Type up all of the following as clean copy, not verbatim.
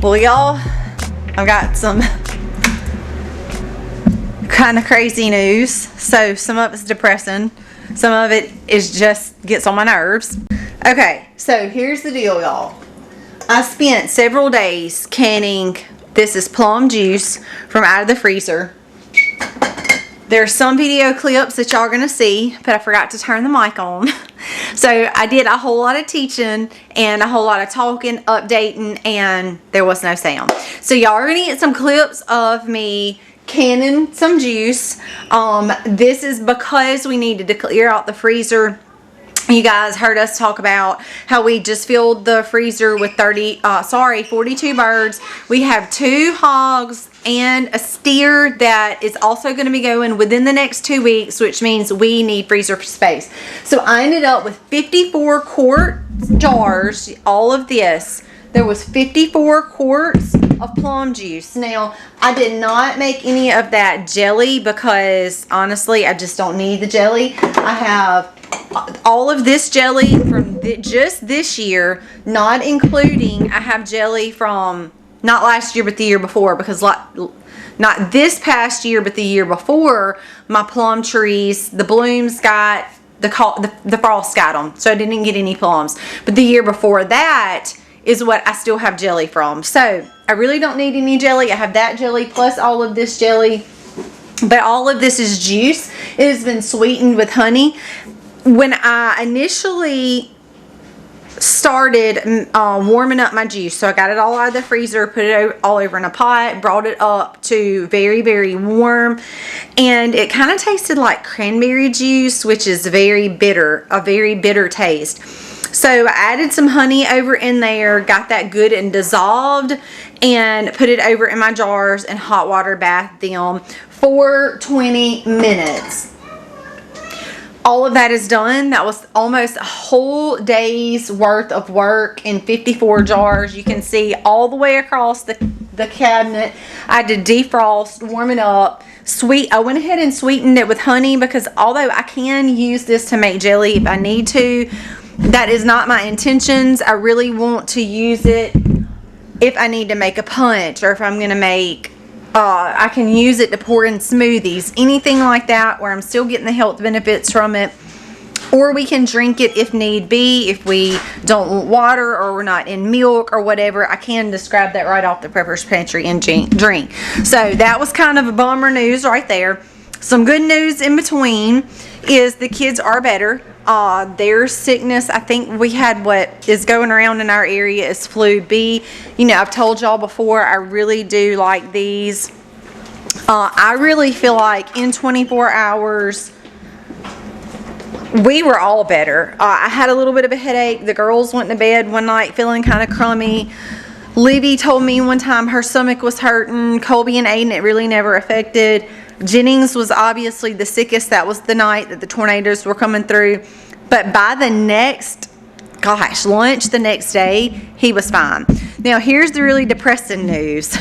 Well, y'all, I've got some kind of crazy news. So some of it's depressing. Some of it is just gets on my nerves. Okay, so here's the deal, y'all. I spent several days canning, this is plum juice from out of the freezer. There's some video clips that y'all are going to see, but I forgot to turn the mic on. So I did a whole lot of teaching and a whole lot of talking, updating, and there was no sound. So y'all are going to get some clips of me canning some juice. This is because we needed to clear out the freezer. You guys heard us talk about how we just filled the freezer with 42 birds. We have 2 hogs and a steer that is also going to be going within the next 2 weeks, which means we need freezer space. So I ended up with 54 quart jars, all of this. There was 54 quarts of plum juice. Now, I did not make any of that jelly because honestly, I just don't need the jelly. I have all of this jelly from just this year, not including, I have jelly from not last year but the year before, because not this past year but the year before, my plum trees, the blooms got the frost got them, so I didn't get any plums. But the year before that is what I still have jelly from. So I really don't need any jelly. I have that jelly plus all of this jelly, but all of this is juice. It has been sweetened with honey. When I initially started warming up my juice, so I got it all out of the freezer, put it all over in a pot, brought it up to very, very warm, and it kind of tasted like cranberry juice, which is very bitter, a very bitter taste. So I added some honey over in there, got that good and dissolved, and put it over in my jars and hot water bathed them for 20 minutes. All of that is done. That was almost a whole day's worth of work in 54 jars. You can see all the way across the cabinet. I had to defrost, warm it up. I went ahead and sweetened it with honey because although I can use this to make jelly if I need to, that is not my intentions. I really want to use it if I need to make a punch, or if I'm going to make, I can use it to pour in smoothies, anything like that where I'm still getting the health benefits from it. Or we can drink it if need be, if we don't want water or we're not in milk or whatever. I can just grab that right off the Prepper's Pantry and drink. So that was kind of a bummer news right there. Some good news in between is the kids are better. Their sickness, I think we had what is going around in our area is flu B. You know, I've told y'all before, I really do like these. I really feel like in 24 hours, we were all better. I had a little bit of a headache. The girls went to bed one night feeling kind of crummy. Libby told me one time her stomach was hurting. Colby and Aiden, it really never affected. Jennings was obviously the sickest. That was the night that the tornadoes were coming through. But by the next, lunch the next day, he was fine. Now, here's the really depressing news.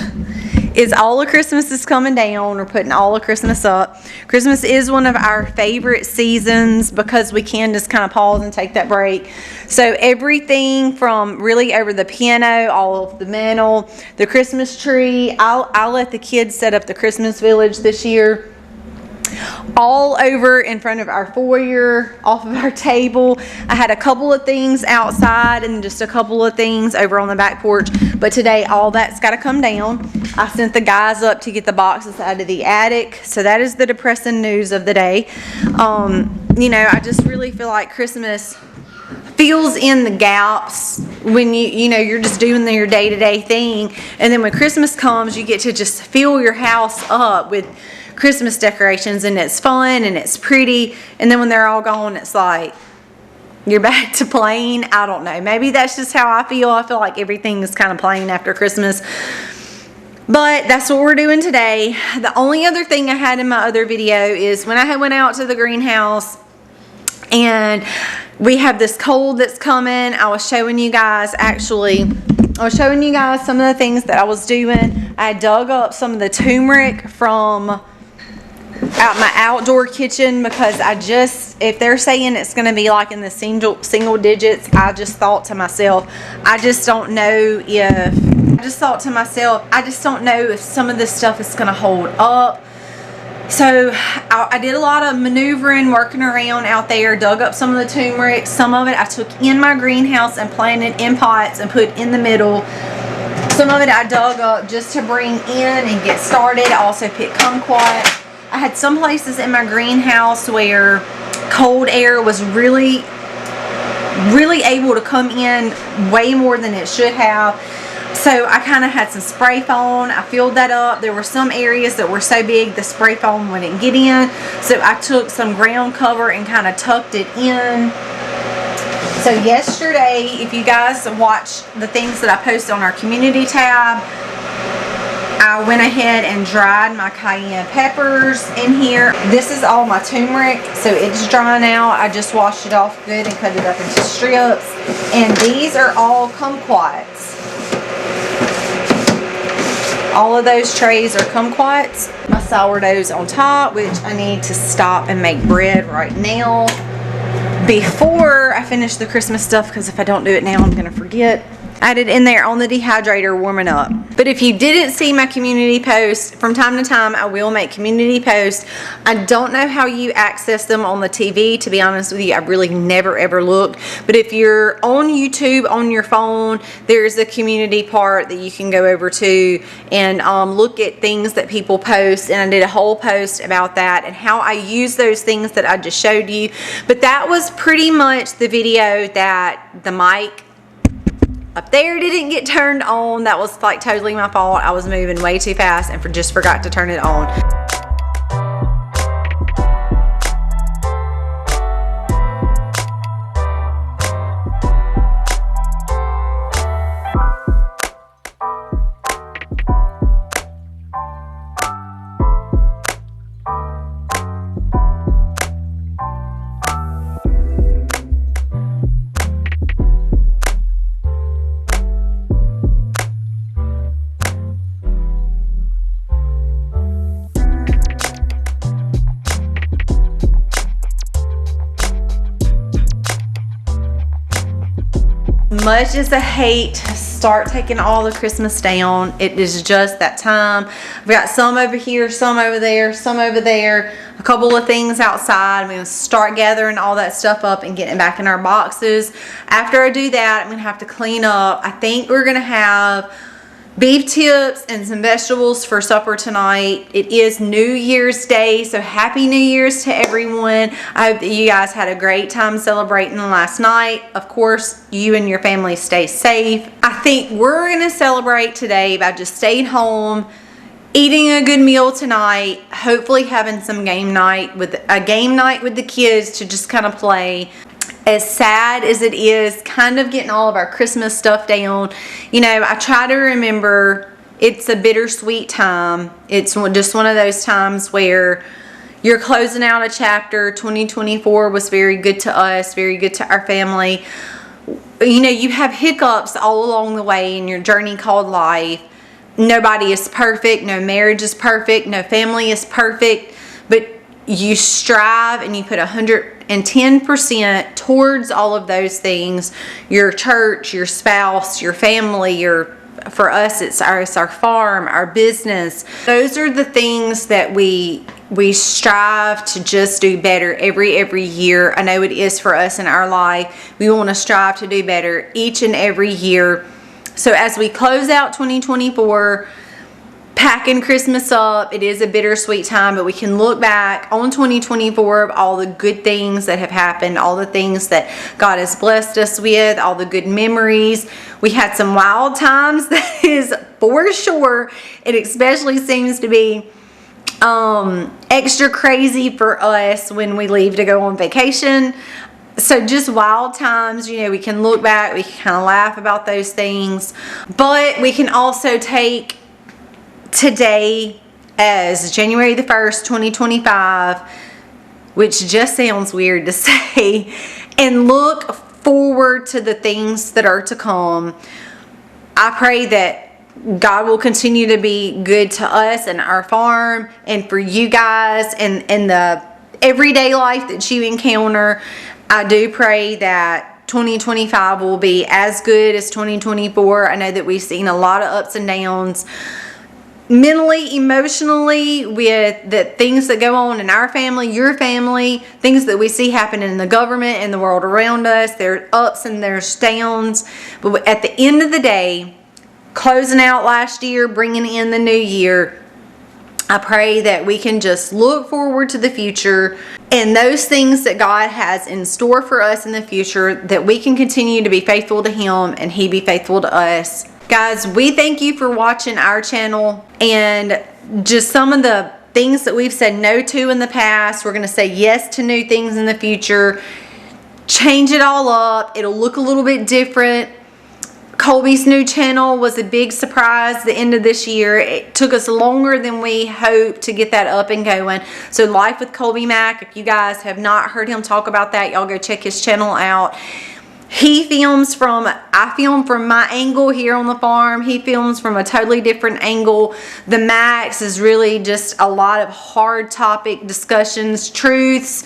Is all of Christmas is coming down. We're putting all of Christmas up. Christmas is one of our favorite seasons because we can just kind of pause and take that break. So everything from really over the piano, all of the mantle, the Christmas tree. I'll let the kids set up the Christmas village this year. All over in front of our foyer, off of our table. I had a couple of things outside and just a couple of things over on the back porch. But today, all that's got to come down. I sent the guys up to get the boxes out of the attic. So that is the depressing news of the day. You know, I just really feel like Christmas fills in the gaps when you're just doing your day-to-day thing. And then when Christmas comes, you get to just fill your house up with Christmas decorations, and it's fun and it's pretty. And then when they're all gone, it's like you're back to plain. I don't know, maybe that's just how I feel. I feel like everything is kind of plain after Christmas, but that's what we're doing today. The only other thing I had in my other video is when I went out to the greenhouse and we have this cold that's coming. I was showing you guys some of the things that I was doing. I dug up some of the turmeric from out my outdoor kitchen because if they're saying it's going to be like in the single digits, I just thought to myself, I just don't know if some of this stuff is going to hold up. So I did a lot of maneuvering, working around out there, dug up some of the turmeric. Some of it I took in my greenhouse and planted in pots and put in the middle. Some of it I dug up just to bring in and get started. I also picked kumquat. I had some places in my greenhouse where cold air was really able to come in way more than it should have. So I kind of had some spray foam. I filled that up. There were some areas that were so big the spray foam wouldn't get in. So I took some ground cover and kind of tucked it in. So yesterday, if you guys watch the things that I post on our community tab, I went ahead and dried my cayenne peppers in here. This is all my turmeric, so it's drying out. I just washed it off good and cut it up into strips. And these are all kumquats. All of those trays are kumquats. My sourdough's on top, which I need to stop and make bread right now before I finish the Christmas stuff, because if I don't do it now, I'm going to forget. I had it in there on the dehydrator warming up. But if you didn't see my community post, from time to time I will make community posts. I don't know how you access them on the TV, to be honest with you. I really never ever looked. But if you're on YouTube on your phone, there's a community part that you can go over to and look at things that people post. And I did a whole post about that and how I use those things that I just showed you. But that was pretty much the video that the mic up there didn't get turned on. That was like totally my fault. I was moving way too fast and just forgot to turn it on. Much as I hate to start taking all the Christmas down, it is just that time. I've got some over here, some over there, some over there, a couple of things outside. I'm going to start gathering all that stuff up and getting it back in our boxes. After I do that, I'm going to have to clean up. I think we're going to have beef tips and some vegetables for supper tonight. It is New Year's Day, so happy New Year's to everyone. I hope that you guys had a great time celebrating last night. Of course, you and your family stay safe. I think we're gonna celebrate today by just staying home, eating a good meal tonight, hopefully having some game night with the kids to just kind of play. As sad as it is, kind of getting all of our Christmas stuff down, you know, I try to remember it's a bittersweet time. It's just one of those times where you're closing out a chapter. 2024 was very good to us, very good to our family. You know, you have hiccups all along the way in your journey called life. Nobody is perfect. No marriage is perfect. No family is perfect. But you strive and you put 110% towards all of those things. Your church, your spouse, your family, for us it's our farm, our business. Those are the things that we strive to just do better every year. I know it is for us in our life. We want to strive to do better each and every year. So as we close out 2024, packing Christmas up, it is a bittersweet time, but we can look back on 2024 of all the good things that have happened, all the things that God has blessed us with, all the good memories. We had some wild times, that is for sure. It especially seems to be extra crazy for us when we leave to go on vacation. So just wild times, you know, we can look back, we can kind of laugh about those things, but we can also take today as January the 1st, 2025, which just sounds weird to say, and look forward to the things that are to come. I pray that God will continue to be good to us and our farm, and for you guys, and the everyday life that you encounter. I do pray that 2025 will be as good as 2024. I know that we've seen a lot of ups and downs mentally, emotionally, with the things that go on in our family, your family, things that we see happening in the government and the world around us. There's ups and there's downs. But at the end of the day, closing out last year, bringing in the new year, I pray that we can just look forward to the future and those things that God has in store for us in the future, that we can continue to be faithful to Him and He be faithful to us. Guys, we thank you for watching our channel, and just some of the things that we've said no to in the past, we're going to say yes to new things in the future. Change it all up. It'll look a little bit different. Colby's new channel was a big surprise the end of this year. It took us longer than we hoped to get that up and going. So Life with Colby Mack, if you guys have not heard him talk about that, y'all go check his channel out. He films from, I film from my angle here on the farm. He films from a totally different angle. The Max is really just a lot of hard topic discussions, truths.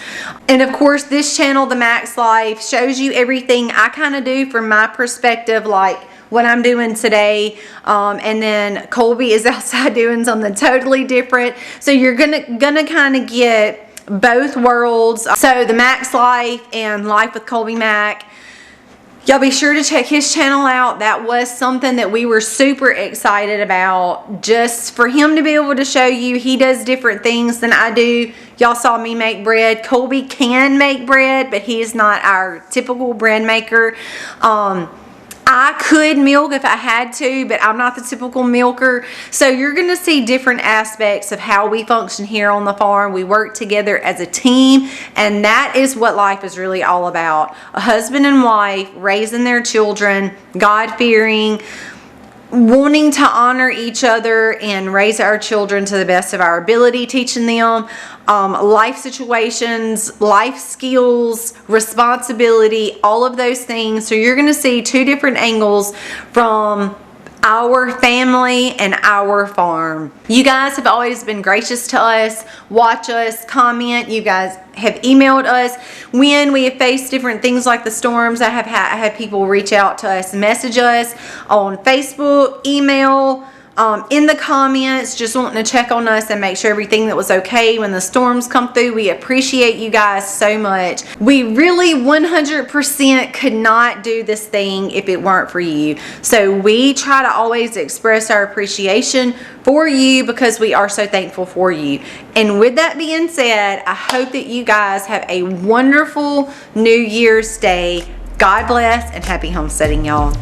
And of course, this channel, The Max Life, shows you everything I kind of do from my perspective, like what I'm doing today. And then Colby is outside doing something totally different. So you're gonna kind of get both worlds. So The Max Life and Life with Colby Mack. Y'all be sure to check his channel out. That was something that we were super excited about, just for him to be able to show you he does different things than I do. Y'all saw me make bread. Colby can make bread, but he is not our typical bread maker. I could milk if I had to, but I'm not the typical milker. So you're going to see different aspects of how we function here on the farm. We work together as a team, and that is what life is really all about. A husband and wife raising their children, God-fearing, wanting to honor each other and raise our children to the best of our ability, teaching them life situations, life skills, responsibility, all of those things. So you're going to see two different angles from our family and our farm. You guys have always been gracious to us. Watch us, comment. You guys have emailed us when we have faced different things like the storms. I have had people reach out to us, message us on Facebook, email, in the comments, just wanting to check on us and make sure everything that was okay when the storms come through. We appreciate you guys so much. We really 100% could not do this thing if it weren't for you. So we try to always express our appreciation for you because we are so thankful for you. And with that being said, I hope that you guys have a wonderful New Year's Day. God bless and happy homesteading, y'all.